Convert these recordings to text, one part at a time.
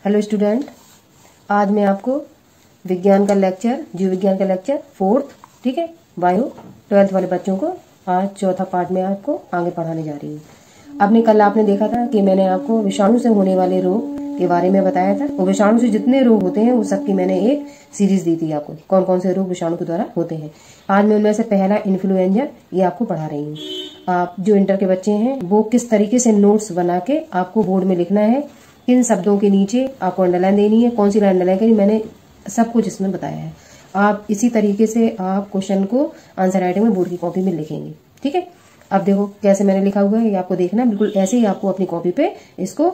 Hello student, आज मैं आपको विज्ञान का लेक्चर, जीव विज्ञान का लेक्चर 4th, ठीक है, बायो 12th वाले बच्चों को आज चौथा पार्ट में आपको आगे पढ़ाने जा रही हूँ। कल आपने देखा था कि मैंने आपको विषाणु से होने वाले रोग के बारे में बताया था। वो विषाणु से जितने रोग होते हैं वो सबकी मैंने एक सीरीज दी थी आपको, कौन कौन से रोग विषाणु के द्वारा होते हैं। आज मैं उनमें से पहला इन्फ्लुएंजा ये आपको पढ़ा रही हूँ। आप जो इंटर के बच्चे हैं वो किस तरीके से नोट्स बना के आपको बोर्ड में लिखना है, किन शब्दों के नीचे आपको अंडरलाइन देनी है, कौन सी लाइन अंडरलाइन करनी, मैंने सब कुछ इसमें बताया है। आप इसी तरीके से आप क्वेश्चन को आंसर राइटिंग में बोर्ड की कॉपी में लिखेंगे, ठीक है। अब देखो कैसे मैंने लिखा हुआ है, ये आपको देखना है। बिल्कुल ऐसे ही आपको अपनी कॉपी पे इसको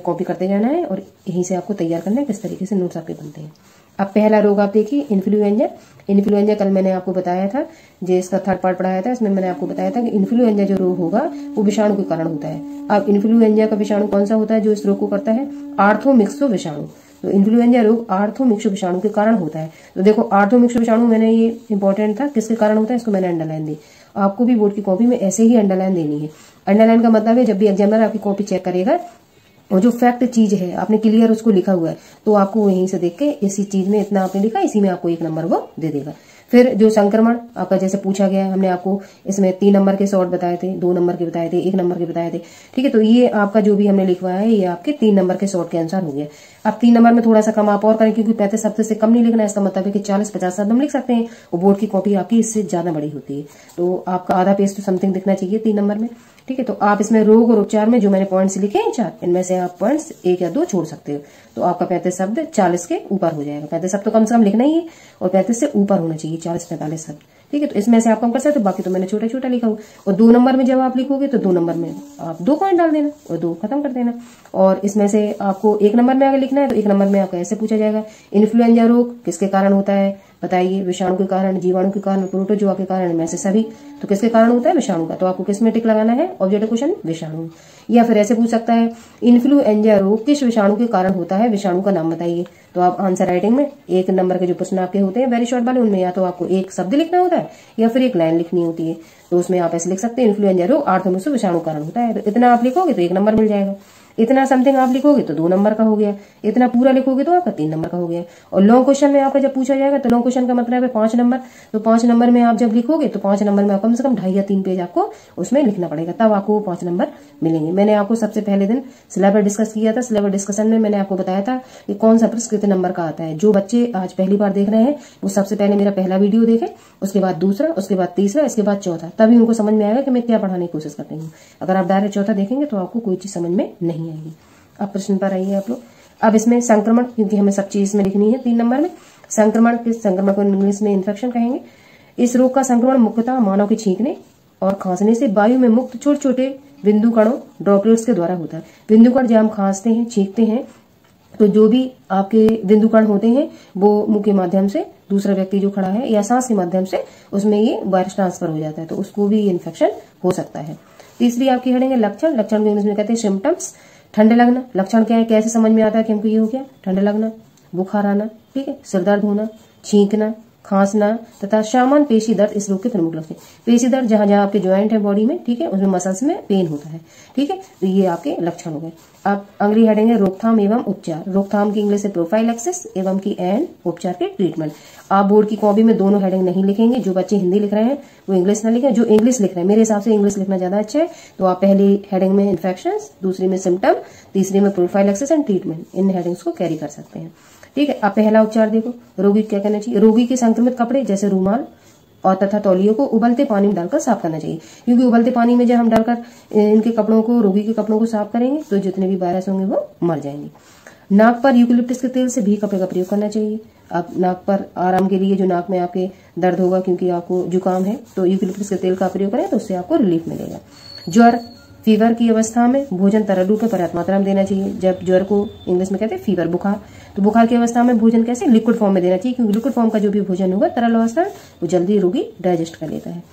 कॉपी करते जाना है और यहीं से आपको तैयार करना है किस तरीके से नोट्स आपके बनते हैं। अब पहला रोग आप देखिए, इन्फ्लुएंजा। इन्फ्लुएंजा कल मैंने आपको बताया था, जो इसका थर्ड पार्ट पढ़ाया था, इसमें मैंने आपको बताया था कि इन्फ्लुएंजा जो रोग होगा वो विषाणु के कारण होता है। अब इन्फ्लुएंजा का विषाणु कौन सा होता है जो इस रोग को करता है? आर्थोमिक्सो विषाणु। तो इन्फ्लुएंजा रोग आर्थोमिक्सो विषाणु के कारण होता है। तो देखो आर्थोमिक्सो विषाणु, मैंने ये इंपॉर्टेंट था, किसके कारण होता है इसको मैंने अंडरलाइन दी। आपको भी बोर्ड की कॉपी में ऐसे ही अंडरलाइन देनी है। अंडरलाइन का मतलब है जब भी एग्जामिनर आपकी कॉपी चेक करेगा और जो फैक्ट चीज है आपने क्लियर उसको लिखा हुआ है तो आपको यहीं से देख के इसी चीज में इतना आपने लिखा, इसी में आपको 1 नंबर वो दे देगा। फिर जो संक्रमण आपका जैसे पूछा गया, हमने आपको इसमें 3 नंबर के शॉर्ट बताए थे, 2 नंबर के बताए थे, 1 नंबर के बताए थे, ठीक है। तो ये आपका जो भी हमने लिखवाया है ये आपके 3 नंबर के शॉर्ट के आंसर हो गया। अब 3 नंबर में थोड़ा सा कम आप और करें, क्योंकि 35 शब्द से कम नहीं लिखना है। इसका मतलब है कि 40-50 शब्द हम लिख सकते हैं और बोर्ड की कॉपी आपकी इससे ज्यादा बड़ी होती है। तो आपका आधा पेज तो समथिंग दिखना चाहिए 3 नंबर में, ठीक है। तो आप इसमें रोग और उपचार में जो मैंने पॉइंट्स लिखे हैं 4, इनमें से आप पॉइंट्स 1 या 2 छोड़ सकते हो। तो आपका 35 शब्द 40 के ऊपर हो जाएगा। 35 शब्द तो कम से कम लिखना ही है और 35 से ऊपर होना चाहिए, 40-45 शब्द, ठीक है। तो इसमें से आप कम कर सकते हो, बाकी तो मैंने छोटा छोटा लिखा हूँ। और 2 नंबर में जब आप लिखोगे तो 2 नंबर में आप 2 पॉइंट डाल देना और 2 खत्म कर देना। और इसमें से आपको 1 नंबर में अगर लिखना है तो 1 नंबर में आपको ऐसे पूछा जाएगा, इन्फ्लुएंजा रोग किसके कारण होता है बताइए? विषाणु के कारण, जीवाणु के कारण, प्रोटोजोआ के कारण, में से सभी। तो किसके कारण होता है? विषाणु का। तो आपको किस में टिक लगाना है? ऑब्जेक्टिव क्वेश्चन विषाणु। या फिर ऐसे पूछ सकता है, इन्फ्लुएंजा रोग किस विषाणु के कारण होता है, विषाणु का नाम बताइए। तो आप आंसर राइटिंग में 1 नंबर के जो प्रश्न आपके होते हैं वेरी शॉर्ट वाले, उनमें या तो आपको 1 शब्द लिखना होता है या फिर 1 लाइन लिखनी होती है। तो उसमें आप ऐसे लिख सकते हैं, इन्फ्लुएंजा रोग आर्थोमिक्सो विषाणु कारण होता है। तो इतना आप लिखोगे तो 1 नंबर मिल जाएगा। इतना समथिंग आप लिखोगे तो 2 नंबर का हो गया। इतना पूरा लिखोगे तो आपका 3 नंबर का हो गया। और लॉन्ग क्वेश्चन में आपका जब पूछा जाएगा तो लॉन्ग क्वेश्चन का मतलब है 5 नंबर। तो 5 नंबर में आप जब लिखोगे तो 5 नंबर में आप कम से कम 2.5 या 3 पेज आपको उसमें लिखना पड़ेगा, तब आपको 5 नंबर मिलेंगे। मैंने आपको सबसे पहले दिन सिलेबस डिस्कस किया था। सिलेबस डिस्कशन में मैंने आपको बताया था कि कौन सा प्रश्न कितने नंबर का आता है। जो बच्चे आज पहली बार देख रहे हैं वो सबसे पहले मेरा पहला वीडियो देखें, उसके बाद दूसरा, उसके बाद तीसरा, इसके बाद चौथा, तभी उनको समझ में आएगा कि मैं क्या पढ़ाने की कोशिश कर रही हूँ। अगर आप डायरेक्ट चौथा देखेंगे तो आपको कोई चीज समझ में नहीं आएगी। अब प्रश्न पर आइए आप लोग। अब इसमें संक्रमण, क्योंकि हमें सब चीज इसमें लिखनी है 3 नंबर में। संक्रमण को इंग्लिश में इन्फेक्शन कहेंगे। इस रोग का संक्रमण मुख्यतः मानव के छींकने और खांसने से वायु में मुक्त छोटे छोटे बिंदु कणों, ड्रॉपलेट्स के द्वारा होता है। बिंदु कण जब हम खांसते हैं, छींकते हैं, तो जो भी आपके बिंदु कण होते हैं वो मुंह के माध्यम से दूसरा व्यक्ति जो खड़ा है या सांस के माध्यम से उसमें ये वायरस ट्रांसफर हो जाता है, तो उसको भी इन्फेक्शन हो सकता है। तीसरी आपकी हेडिंग है लक्षण। लक्षण को इंग्लिश में कहते हैं सिम्टम्स। ठंडे लगना, लक्षण क्या है, कैसे समझ में आता है कि हमको ये हो गया? ठंडे लगना, बुखार आना, ठीक है, सिरदर्द होना, छींकना, खांसना तथा सामान्य पेशी दर्द इस रोग के प्रमुख लक्षण। पेशी दर्द जहां जहां आपके ज्वाइंट है बॉडी में, ठीक है, उसमें मसल्स में पेन होता है, ठीक है। तो ये आपके लक्षण हो गए। अब अगली हेडिंग है रोकथाम एवं उपचार। रोकथाम की इंग्लिश है प्रोफाइलैक्सिस एवं की एंड उपचार के ट्रीटमेंट। आप बोर्ड की कॉपी में दोनों हेडिंग नहीं लिखेंगे। जो बच्चे हिंदी लिख रहे हैं वो इंग्लिश ना लिखें, जो इंग्लिश लिख रहे हैं मेरे हिसाब से इंग्लिश लिखना ज्यादा अच्छा है। तो आप पहली हेडिंग में इन्फेक्शन, दूसरी में सिम्टम, तीसरी में prophylaxis and treatment, in headings को कैरी कर सकते हैं, ठीक है। अब पहला उपचार देखो, रोगी क्या करना चाहिए? रोगी के संक्रमित कपड़े जैसे रूमाल और तथा तौलियों को उबलते पानी में डालकर साफ करना चाहिए, क्योंकि उबलते पानी में जब हम डालकर इनके कपड़ों को, रोगी के कपड़ों को साफ करेंगे तो जितने भी वायरस होंगे वो मर जाएंगे। नाक पर यूकेलिप्टस के तेल से भी कपड़े का प्रयोग करना चाहिए। आप नाक पर आराम के लिए, जो नाक में आपके दर्द होगा क्योंकि आपको जुकाम है, तो यूकेलिप्टस के तेल का प्रयोग करें तो उससे आपको रिलीफ मिलेगा। ज्वर, फीवर की अवस्था में भोजन तरल रूप में पर्याप्त मात्रा में देना चाहिए। जब ज्वर को इंग्लिश में कहते हैं फीवर, बुखार, तो बुखार की अवस्था में भोजन कैसे? लिक्विड फॉर्म में देना चाहिए, क्योंकि लिक्विड फॉर्म का जो भी भोजन होगा तरल अवस्था वो जल्दी रोगी डाइजेस्ट कर लेता है।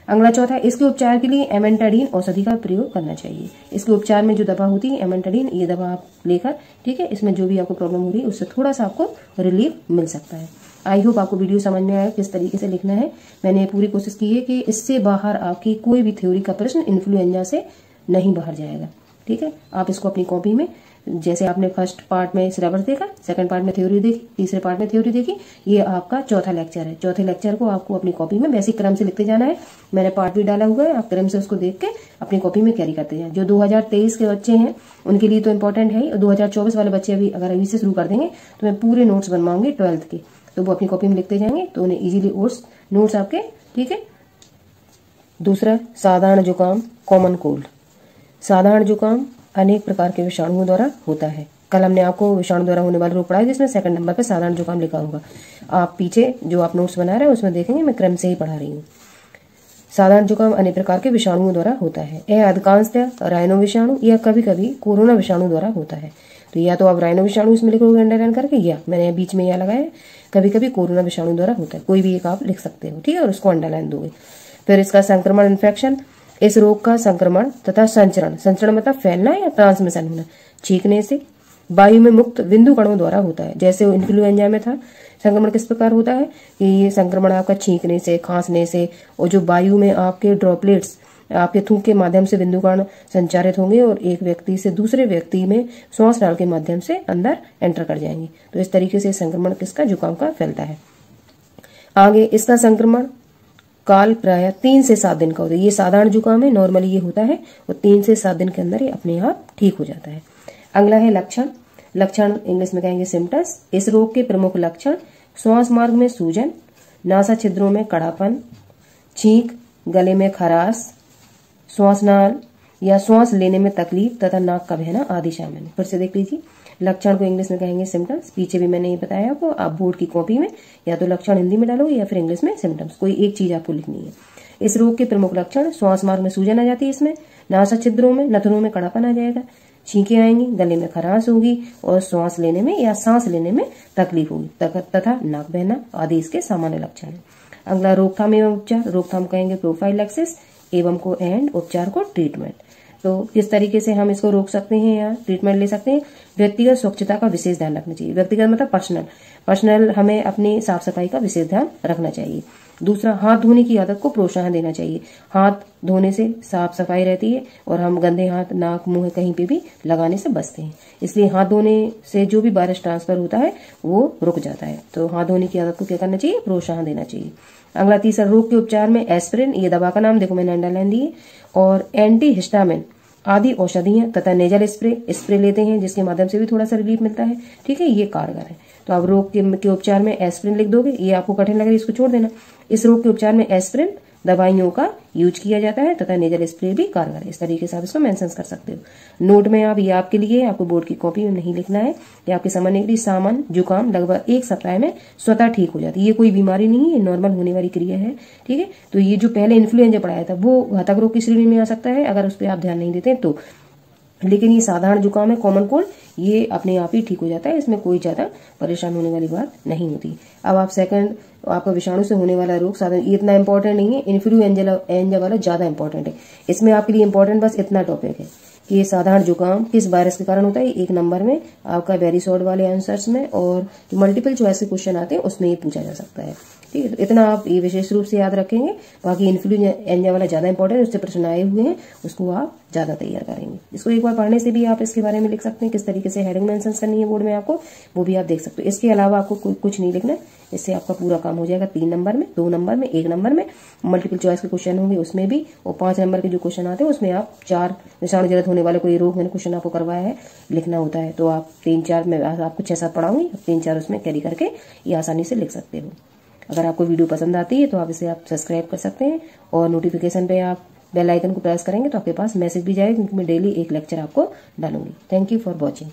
अगला चौथा, इसके उपचार के लिए एमेंटाडीन औषधि का प्रयोग करना चाहिए। इसके उपचार में जो दवा होती है एमेंटाडीन, ये दवा आप लेकर, ठीक है, इसमें जो भी आपको प्रॉब्लम हो रही है उससे थोड़ा सा आपको रिलीफ मिल सकता है। आई होप आपको वीडियो समझ में आया किस तरीके से लिखना है। मैंने पूरी कोशिश की है कि इससे बाहर आपकी कोई भी थ्योरी का प्रश्न इन्फ्लुएंजा से नहीं बाहर जाएगा, ठीक है। आप इसको अपनी कॉपी में जैसे आपने फर्स्ट पार्ट में सिलेबस देखा, सेकंड पार्ट में थ्योरी देखी, तीसरे पार्ट में थ्योरी देखी, ये आपका चौथा लेक्चर है। चौथे लेक्चर को आपको अपनी कॉपी में बेसिक क्रम से लिखते जाना है। मैंने पार्ट भी डाला हुआ है, आप क्रम से उसको देख के अपनी कॉपी में कैरी करते जाए। जो 2023 के बच्चे हैं उनके लिए तो इम्पोर्टेंट है, और 2024 वाले बच्चे अभी अगर अभी से शुरू कर देंगे तो मैं पूरे नोट्स बनवाऊंगी 12th के, तो वो अपनी कॉपी में लिखते जाएंगे तो उन्हें इजीली नोट्स आपके, ठीक है। दूसरा, साधारण जुकाम, कॉमन कोल्ड। साधारण जुकाम अनेक प्रकार के विषाणुओं द्वारा होता है। कल हमने आपको विषाणु द्वारा होने वाले रोग पढ़ाया, जिसमें सेकंड नंबर पे साधारण जुकाम लिखा होगा। आप पीछे जो आप नोट्स बना रहे हैं उसमें देखेंगे, मैं क्रम से ही पढ़ा रही हूँ। साधारण जुकाम अनेक प्रकार के विषाणुओं द्वारा होता है। यह अधिकांशतः राइनो विषाणु या कभी कभी कोरोना विषाणु द्वारा होता है। तो या तो आप राइनो विषाणु इसमें लिखोगे अंडरलाइन करके, या मैंने बीच में यह लगाया कभी कभी कोरोना विषाणु द्वारा होता है। कोई भी एक आप लिख सकते हो, ठीक है, और उसको अंडरलाइन दोगे। फिर इसका संक्रमण, इन्फेक्शन। इस रोग का संक्रमण तथा संचरण, संचरण मतलब फैलना या ट्रांसमिशन होना, छींकने से, वायु में मुक्त बिंदु कणों द्वारा होता है। जैसे इन्फ्लुएंजा में था, संक्रमण किस प्रकार होता है कि ये संक्रमण आपका छींकने से, खांसने से, और जो वायु में आपके ड्रॉपलेट्स आपके थूक के माध्यम से बिंदु कण संचारित होंगे और एक व्यक्ति से दूसरे व्यक्ति में श्वास नाल के माध्यम से अंदर एंटर कर जाएंगे। तो इस तरीके से संक्रमण किसका, जुकाम का फैलता है। आगे इसका संक्रमण काल प्राय 3 से 7 दिन का होता है। ये साधारण जुकाम है, नॉर्मली ये होता है, और 3 से 7 दिन के अंदर ये अपने आप ठीक हो जाता है। अगला है लक्षण। लक्षण इंग्लिश में कहेंगे सिम्टम्स। इस रोग के प्रमुख लक्षण श्वास मार्ग में सूजन, नासा छिद्रों में कड़ापन, छींक, गले में खराश, श्वासनाल या श्वास लेने में तकलीफ तथा नाक का बहना आदि शामिल है। फिर से देख लीजिए, लक्षण को इंग्लिश में कहेंगे सिम्टम्स। पीछे भी मैंने ये बताया आपको, आप बोर्ड की कॉपी में या तो लक्षण हिंदी में डालोगे या फिर इंग्लिश में सिम्टम्स, कोई एक चीज आपको लिखनी है। इस रोग के प्रमुख लक्षण श्वास मार्ग में सूजन आ जाती है, इसमें नासा छिद्रों में, नथनों में कड़ापन आ जाएगा, छींकें आएंगी, गले में खराश होगी और श्वास लेने में या सांस लेने में तकलीफ होगी तथा नाक बहना आदि इसके सामान्य लक्षण है। अगला रोकथाम एवं उपचार। रोकथाम कहेंगे प्रोफाइलैक्सिस, एवं को एंड, उपचार को ट्रीटमेंट। तो किस तरीके से हम इसको रोक सकते हैं या ट्रीटमेंट ले सकते हैं। व्यक्तिगत स्वच्छता का विशेष ध्यान रखना चाहिए। व्यक्तिगत मतलब पर्सनल हमें अपनी साफ सफाई का विशेष ध्यान रखना चाहिए। दूसरा, हाथ धोने की आदत को प्रोत्साहन देना चाहिए। हाथ धोने से साफ सफाई रहती है और हम गंदे हाथ नाक मुंह कहीं पे भी लगाने से बचते हैं, इसलिए हाथ धोने से जो भी वायरस ट्रांसफर होता है वो रुक जाता है। तो हाथ धोने की आदत को क्या करना चाहिए, प्रोत्साहन देना चाहिए। अगला तीसरा, रोग के उपचार में एस्पिरिन, ये दवा का नाम देखो मैंने अंडरलाइन दी है, और एंटी हिस्टामिन आदि औषधियां तथा नेजल स्प्रे लेते हैं, जिसके माध्यम से भी थोड़ा सा रिलीफ मिलता है, ठीक है, ये कारगर है। तो आप रोग के उपचार में एस्पिरिन लिख दोगे, ये आपको कठिन लग रहा है इसको छोड़ देना। इस रोग के उपचार में एस्पिरिन दवाइयों का यूज किया जाता है तथा नेजल स्प्रे भी कारगर है। इस तरीके से आप इसको मेंशन कर सकते हो। नोट में आप, ये आपके लिए, आपको बोर्ड की कॉपी में नहीं लिखना है, ये आपके समझने के लिए। सामान्य जुकाम लगभग 1 सप्ताह में स्वतः ठीक हो जाती है, ये कोई बीमारी नहीं है, नॉर्मल होने वाली क्रिया है, ठीक है। तो ये जो पहले इन्फ्लुएंजा पढ़ाया था वो घातक रोग की श्रेणी में आ सकता है अगर उस पर आप ध्यान नहीं देते तो, लेकिन ये साधारण जुकाम है, कॉमन कोल्ड, ये अपने आप ही ठीक हो जाता है, इसमें कोई ज्यादा परेशान होने वाली बात नहीं होती। अब आप सेकंड, आपका विषाणु से होने वाला रोग साधारण, ये इतना इंपॉर्टेंट नहीं है, इन्फ्लुएंजा वाला ज्यादा इंपॉर्टेंट है। इसमें आपके लिए इंपॉर्टेंट बस इतना टॉपिक है कि ये साधारण जुकाम किस वायरस के कारण होता है। 1 नंबर में आपका वेरी शॉर्ट वाले आंसर्स में और मल्टीपल चॉइस के क्वेश्चन आते हैं उसमें ये पूछा जा सकता है, ठीक है। तो इतना आप ये विशेष रूप से याद रखेंगे। बाकी इन्फ्लुएंजा वाला ज्यादा इंपॉर्टेंट है, उससे प्रश्न आए हुए हैं, उसको आप ज्यादा तैयार करेंगे। इसको एक बार पढ़ने से भी आप इसके बारे में लिख सकते हैं, किस तरीके से हेडिंग मेंशन करनी है बोर्ड में आपको, वो भी आप देख सकते हो। इसके अलावा आपको कुछ नहीं लिखना, इससे आपका पूरा काम हो जाएगा। 3 नंबर में, 2 नंबर में, 1 नंबर में मल्टीपल चॉइस के क्वेश्चन होंगे उसमें भी, और 5 नंबर के जो क्वेश्चन आते हैं उसमें आप 4 विषाणु जनित होने वाले कोई रोग मैंने क्वेश्चन आपको करवाया है लिखना होता है। तो आप 3-4 में आपको 6-7 पढ़ाऊंगी, 3-4 उसमें कैरी करके ये आसानी से लिख सकते हो। अगर आपको वीडियो पसंद आती है तो आप इसे आप सब्सक्राइब कर सकते हैं, और नोटिफिकेशन पे आप बेल आइकन को प्रेस करेंगे तो आपके पास मैसेज भी जाएगा, क्योंकि मैं डेली एक लेक्चर आपको डालूंगी। Thank you for watching.